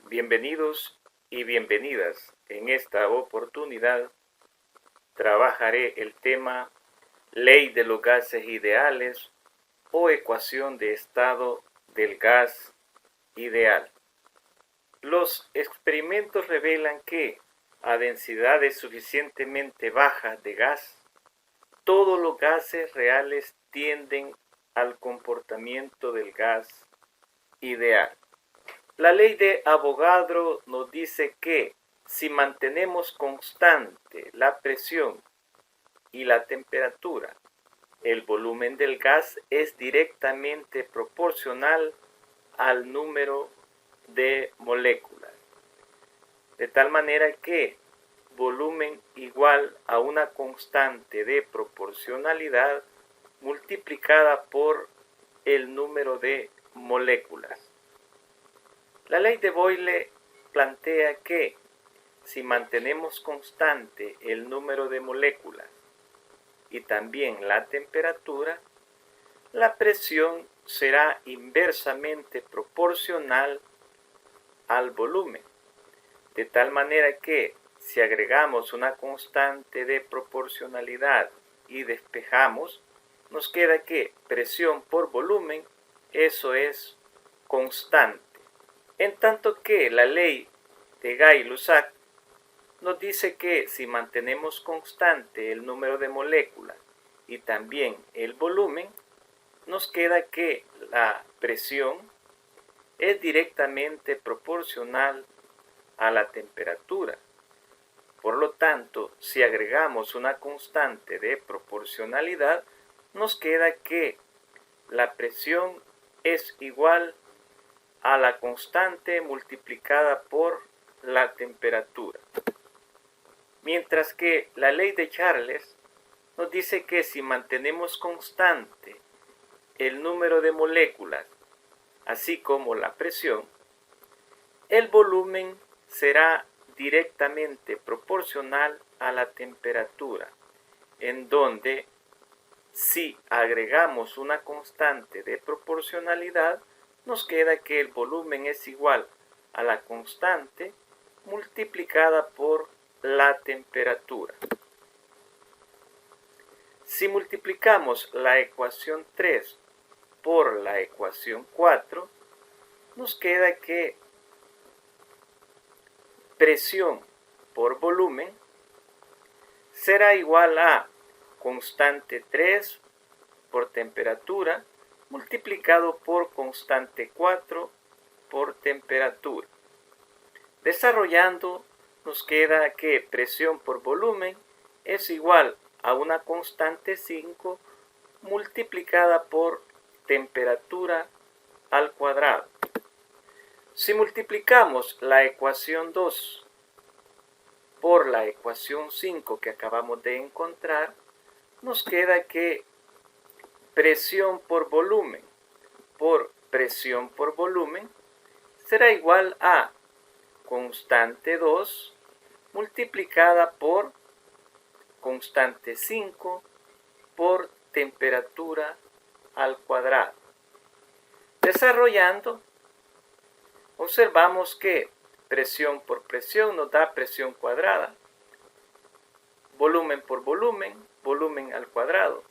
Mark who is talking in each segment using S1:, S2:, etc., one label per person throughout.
S1: Bienvenidos y bienvenidas. En esta oportunidad trabajaré el tema Ley de los gases ideales o ecuación de estado del gas ideal. Los experimentos revelan que a densidades suficientemente bajas de gas, todos los gases reales tienden al comportamiento del gas ideal. La ley de Avogadro nos dice que si mantenemos constante la presión y la temperatura, el volumen del gas es directamente proporcional al número de moléculas. De tal manera que volumen igual a una constante de proporcionalidad multiplicada por el número de moléculas. La ley de Boyle plantea que si mantenemos constante el número de moléculas y también la temperatura, la presión será inversamente proporcional al volumen, de tal manera que si agregamos una constante de proporcionalidad y despejamos, nos queda que presión por volumen, eso es constante. En tanto que la ley de Gay-Lussac nos dice que si mantenemos constante el número de moléculas y también el volumen, nos queda que la presión es directamente proporcional a la temperatura. Por lo tanto, si agregamos una constante de proporcionalidad, nos queda que la presión es igual a la constante multiplicada por la temperatura. Mientras que la ley de Charles nos dice que si mantenemos constante el número de moléculas, así como la presión, el volumen será directamente proporcional a la temperatura, en donde si agregamos una constante de proporcionalidad, nos queda que el volumen es igual a la constante multiplicada por la temperatura. Si multiplicamos la ecuación 3 por la ecuación 4, nos queda que presión por volumen será igual a constante 3 por temperatura multiplicado por constante 4 por temperatura. Desarrollando, nos queda que presión por volumen es igual a una constante 5 multiplicada por temperatura al cuadrado. Si multiplicamos la ecuación 2 por la ecuación 5 que acabamos de encontrar, nos queda que presión por presión por volumen será igual a constante 2 multiplicada por constante 5 por temperatura al cuadrado. Desarrollando, observamos que presión por presión nos da presión cuadrada, volumen por volumen, volumen al cuadrado.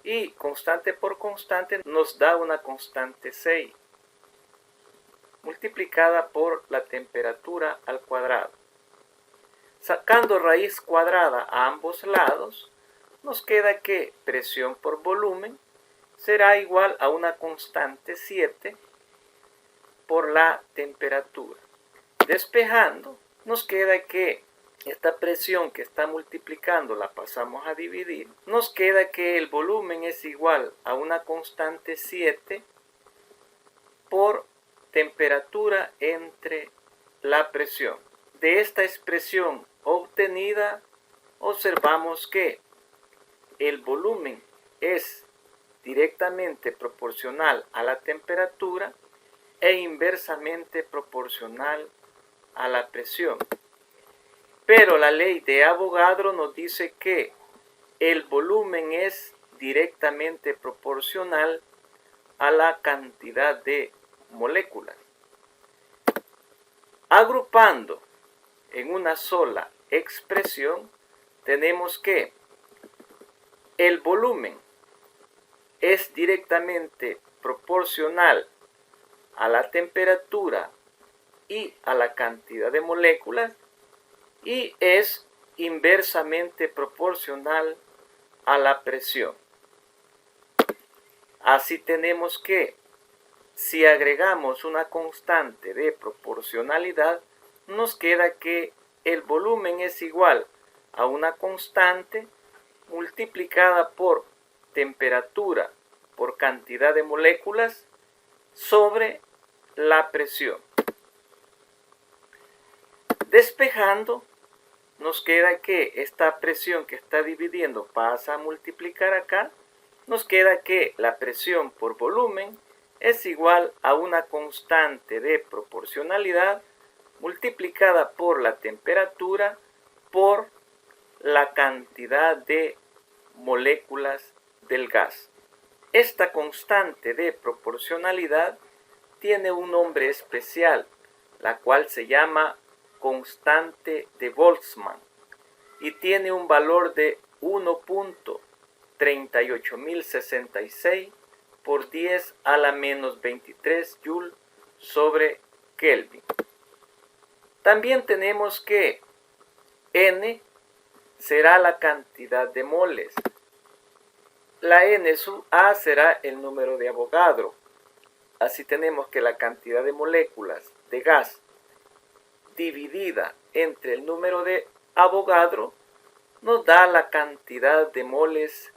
S1: Y constante por constante nos da una constante 6, multiplicada por la temperatura al cuadrado. Sacando raíz cuadrada a ambos lados, nos queda que presión por volumen será igual a una constante 7 por la temperatura. Despejando, nos queda que esta presión que está multiplicando la pasamos a dividir. Nos queda que el volumen es igual a una constante 7 por temperatura entre la presión. De esta expresión obtenida, observamos que el volumen es directamente proporcional a la temperatura e inversamente proporcional a la presión. Pero la ley de Avogadro nos dice que el volumen es directamente proporcional a la cantidad de moléculas. Agrupando en una sola expresión, tenemos que el volumen es directamente proporcional a la temperatura y a la cantidad de moléculas y es inversamente proporcional a la presión. Así tenemos que si agregamos una constante de proporcionalidad, nos queda que el volumen es igual a una constante multiplicada por temperatura por cantidad de moléculas sobre la presión. Despejando, nos queda que esta presión que está dividiendo pasa a multiplicar acá. Nos queda que la presión por volumen es igual a una constante de proporcionalidad multiplicada por la temperatura por la cantidad de moléculas del gas. Esta constante de proporcionalidad tiene un nombre especial, la cual se llama constante de Boltzmann y tiene un valor de 1.38066 por 10 a la menos 23 Joule sobre Kelvin. También tenemos que N será la cantidad de moles. La N sub A será el número de Avogadro. Así tenemos que la cantidad de moléculas de gas dividida entre el número de Avogadro nos da la cantidad de moles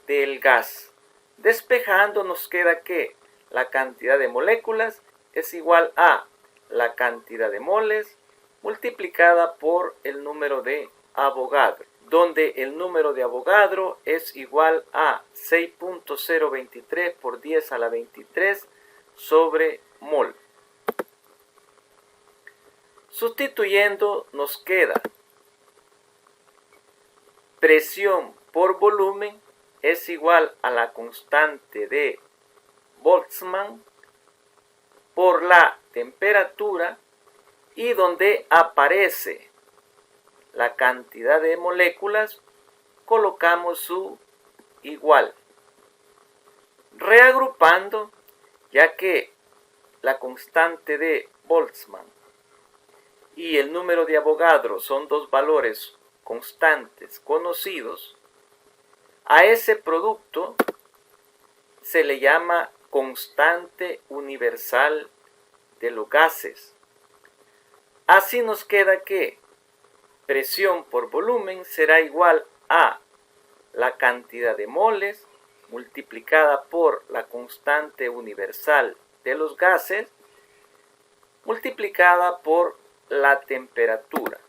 S1: del gas. Despejando nos queda que la cantidad de moléculas es igual a la cantidad de moles multiplicada por el número de Avogadro, donde el número de Avogadro es igual a 6.023 por 10 a la 23 sobre mol. Sustituyendo nos queda presión por volumen es igual a la constante de Boltzmann por la temperatura y donde aparece la cantidad de moléculas colocamos su igual. Reagrupando, ya que la constante de Boltzmann y el número de Avogadro son dos valores constantes conocidos, a ese producto se le llama constante universal de los gases. Así nos queda que presión por volumen será igual a la cantidad de moles multiplicada por la constante universal de los gases multiplicada por la temperatura,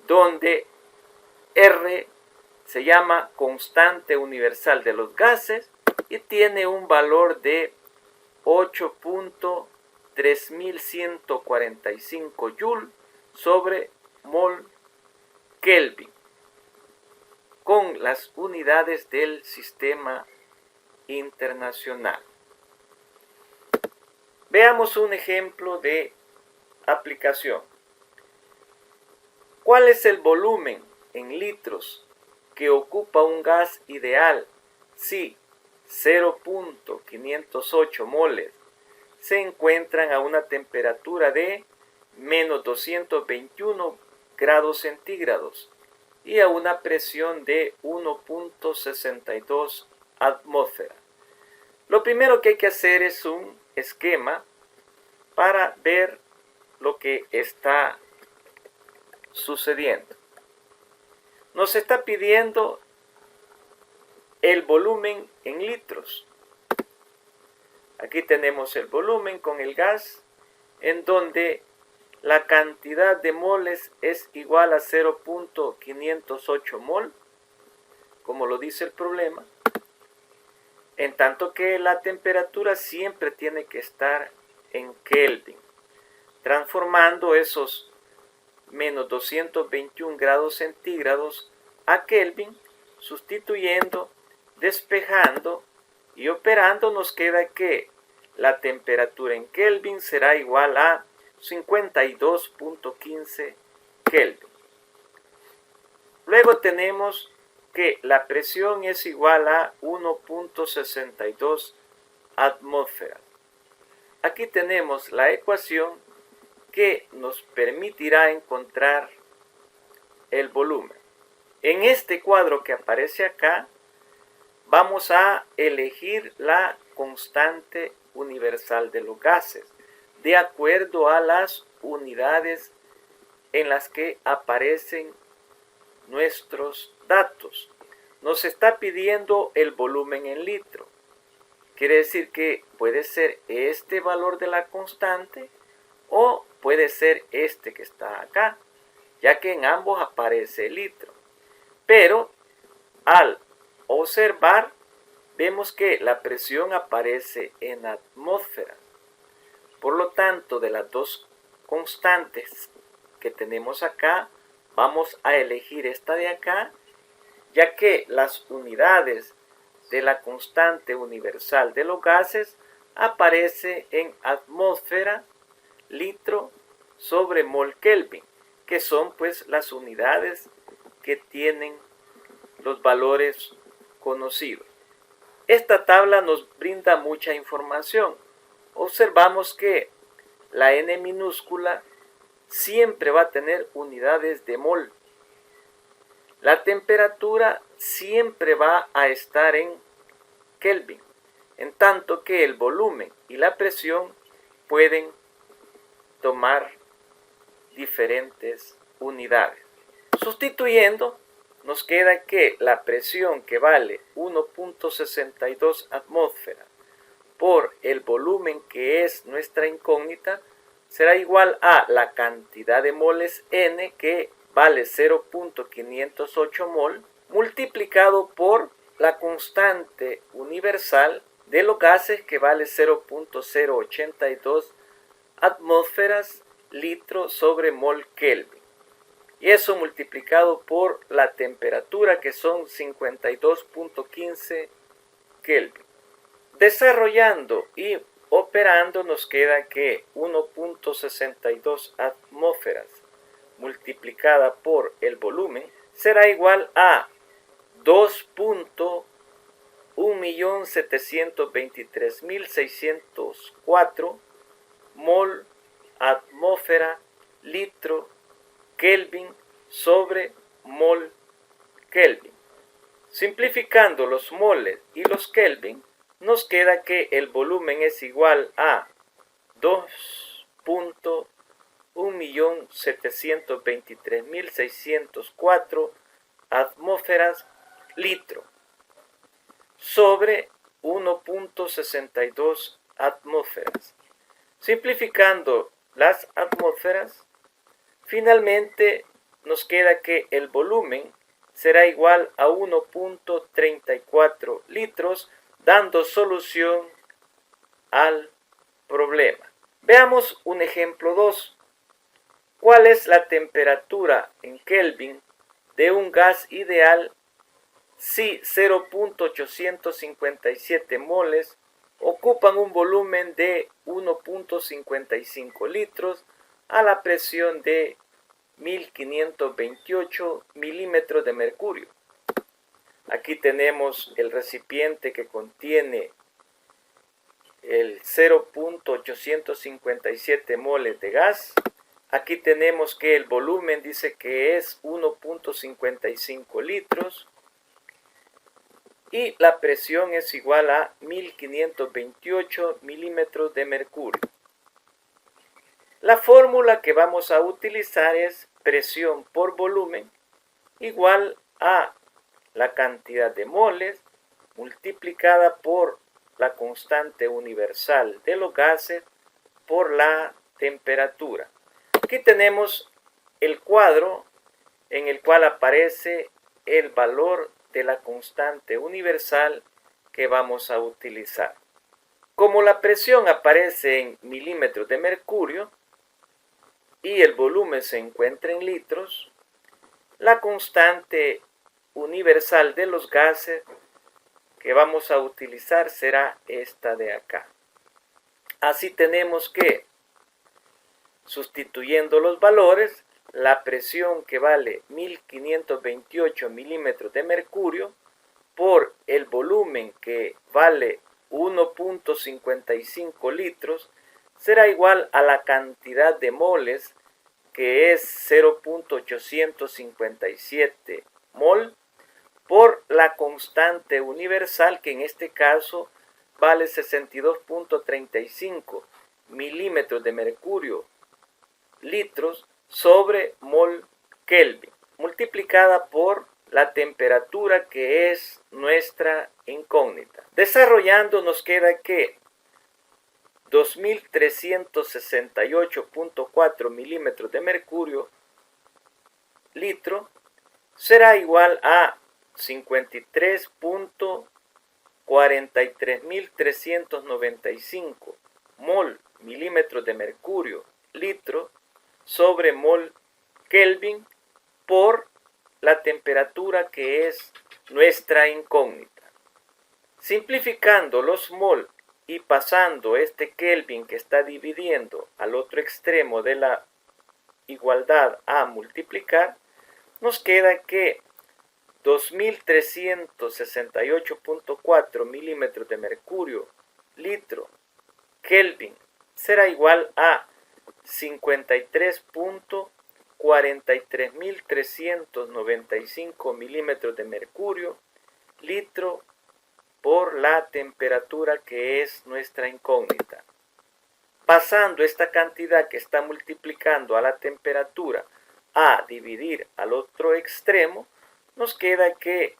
S1: donde R se llama constante universal de los gases y tiene un valor de 8.3145 Joule sobre mol Kelvin con las unidades del sistema internacional. Veamos un ejemplo de aplicación. ¿Cuál es el volumen en litros que ocupa un gas ideal si 0.508 moles se encuentran a una temperatura de menos 221 grados centígrados y a una presión de 1.62 atmósferas? Lo primero que hay que hacer es un esquema para ver lo que está sucediendo. Nos está pidiendo el volumen en litros. Aquí tenemos el volumen con el gas, en donde la cantidad de moles es igual a 0.508 mol, como lo dice el problema, en tanto que la temperatura siempre tiene que estar en Kelvin, transformando esos menos 221 grados centígrados a Kelvin, sustituyendo, despejando y operando, nos queda que la temperatura en Kelvin será igual a 52.15 Kelvin. Luego tenemos que la presión es igual a 1.62 atmósferas. Aquí tenemos la ecuación que nos permitirá encontrar el volumen. En este cuadro que aparece acá, vamos a elegir la constante universal de los gases, de acuerdo a las unidades en las que aparecen nuestros datos. Nos está pidiendo el volumen en litro. Quiere decir que puede ser este valor de la constante o puede ser este que está acá, ya que en ambos aparece el litro. Pero al observar, vemos que la presión aparece en atmósferas. Por lo tanto, de las dos constantes que tenemos acá, vamos a elegir esta de acá, ya que las unidades de la constante universal de los gases aparece en atmósfera, litro sobre mol Kelvin, que son pues las unidades que tienen los valores conocidos. Esta tabla nos brinda mucha información. Observamos que la n minúscula siempre va a tener unidades de mol. La temperatura siempre va a estar en Kelvin, en tanto que el volumen y la presión pueden tomar diferentes unidades. Sustituyendo, nos queda que la presión, que vale 1.62 atmósferas por el volumen, que es nuestra incógnita, será igual a la cantidad de moles N, que vale 0.508 mol, multiplicado por la constante universal de los gases, que vale 0.082 atmósferas litro sobre mol Kelvin. Y eso multiplicado por la temperatura, que son 52.15 Kelvin. Desarrollando y operando, nos queda que 1.62 atmósferas multiplicada por el volumen será igual a 2.1.723.604 mol atmósfera litro Kelvin sobre mol Kelvin. Simplificando los moles y los Kelvin, nos queda que el volumen es igual a 2.1.723.604 atmósferas litro sobre 1.62 atmósferas. Simplificando las atmósferas, finalmente nos queda que el volumen será igual a 1.34 litros, dando solución al problema. Veamos un ejemplo 2. ¿Cuál es la temperatura en Kelvin de un gas ideal si 0.857 moles ocupan un volumen de 1.55 litros a la presión de 1528 milímetros de mercurio? Aquí tenemos el recipiente que contiene el 0.857 moles de gas. Aquí tenemos que el volumen dice que es 1.55 litros. Y la presión es igual a 1528 milímetros de mercurio. La fórmula que vamos a utilizar es presión por volumen igual a la cantidad de moles multiplicada por la constante universal de los gases por la temperatura. Aquí tenemos el cuadro en el cual aparece el valor de la constante universal que vamos a utilizar. Como la presión aparece en milímetros de mercurio y el volumen se encuentra en litros, la constante universal de los gases que vamos a utilizar será esta de acá. Así tenemos que Sustituyendo los valores, la presión que vale 1528 milímetros de mercurio por el volumen que vale 1.55 litros será igual a la cantidad de moles, que es 0.857 mol, por la constante universal, que en este caso vale 62.35 milímetros de mercurio litros sobre mol Kelvin, multiplicada por la temperatura, que es nuestra incógnita. Desarrollando, nos queda que 2368.4 milímetros de mercurio litro será igual a 53.395 mol milímetros de mercurio litro sobre mol Kelvin por la temperatura, que es nuestra incógnita. Simplificando los mol y pasando este Kelvin que está dividiendo al otro extremo de la igualdad a multiplicar, nos queda que 2368.4 milímetros de mercurio litro Kelvin será igual a 53.395 milímetros de mercurio litro por la temperatura, que es nuestra incógnita. Pasando esta cantidad que está multiplicando a la temperatura a dividir al otro extremo, nos queda que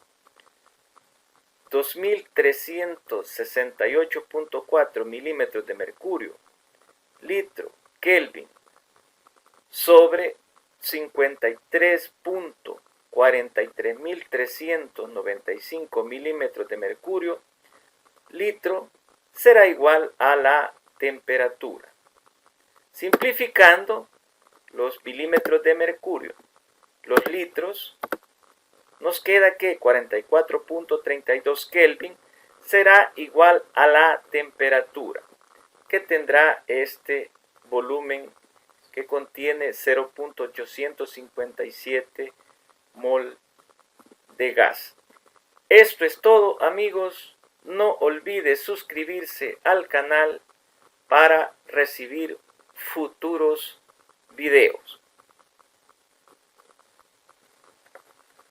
S1: 2368.4 milímetros de mercurio litro Kelvin sobre 53.43395 milímetros de mercurio litro será igual a la temperatura. Simplificando los milímetros de mercurio, los litros, nos queda que 44.32 Kelvin será igual a la temperatura, que tendrá este volumen que contiene 0.857 mol de gas. Esto es todo, amigos. No olvide suscribirse al canal para recibir futuros videos.